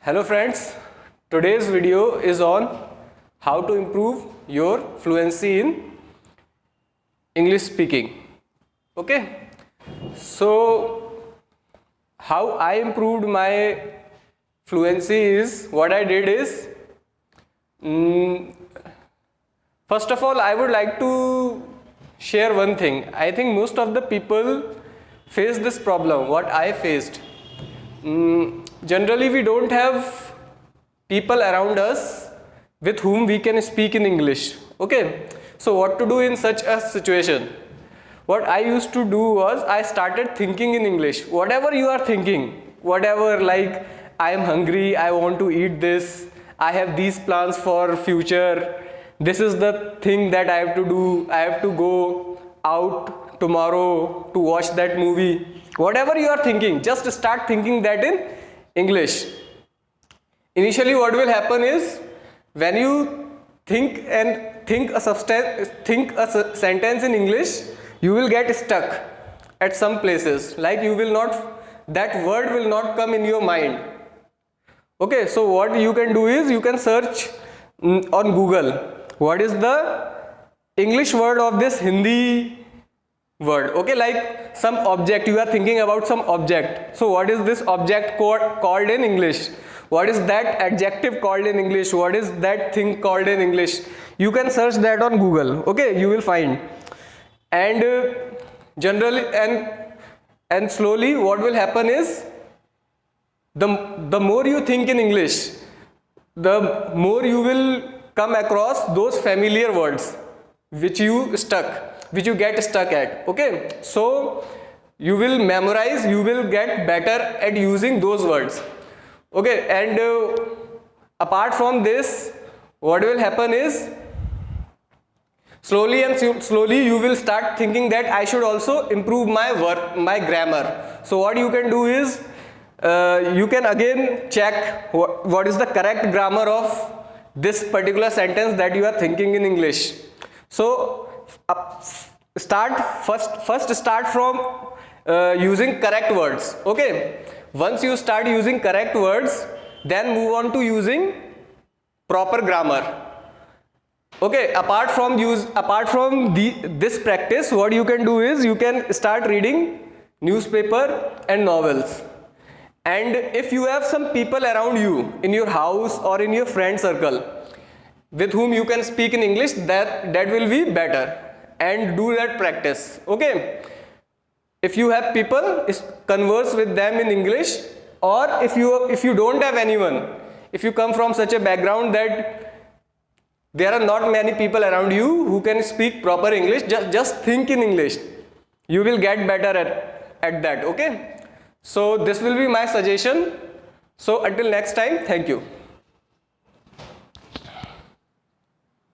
Hello friends, today's video is on how to improve your fluency in English speaking. Okay, so how I improved my fluency is, what I did is, first of all I would like to share one thing. I think most of the people face this problem, what I faced. Generally we don't have people around us with whom we can speak in English. Okay, so what to do in such a situation? What I used to do was I started thinking in English. Whatever you are thinking, whatever, like I am hungry, I want to eat this, I have these plans for future, this is the thing that I have to do, I have to go out tomorrow to watch that movie. Whatever you are thinking, just start thinking that in English. Initially what will happen is, when you think a sentence in English, you will get stuck at some places, like that word will not come in your mind. Okay, so what you can do is, you can search on Google, what is the English word of this Hindi word. Okay, like some object, you are thinking about some object, so what is this object called in English, what is that adjective called in English, what is that thing called in English. You can search that on Google. Okay, you will find. And generally and slowly what will happen is, the more you think in English, the more you will come across those familiar words which you get stuck at. Okay, so you will memorize, you will get better at using those words. Okay, and apart from this, what will happen is, slowly you will start thinking that I should also improve my grammar. So what you can do is, you can again check what is the correct grammar of this particular sentence that you are thinking in English. So first start from using correct words. Okay, once you start using correct words, then move on to using proper grammar. Okay, apart from this practice, what you can do is, you can start reading newspaper and novels. And if you have some people around you in your house or in your friend circle with whom you can speak in English, that will be better, and do that practice. Okay, if you have people, converse with them in English. Or if you don't have anyone, if you come from such a background that there are not many people around you who can speak proper English, just think in English. You will get better at that. Okay, so this will be my suggestion. So until next time, thank you.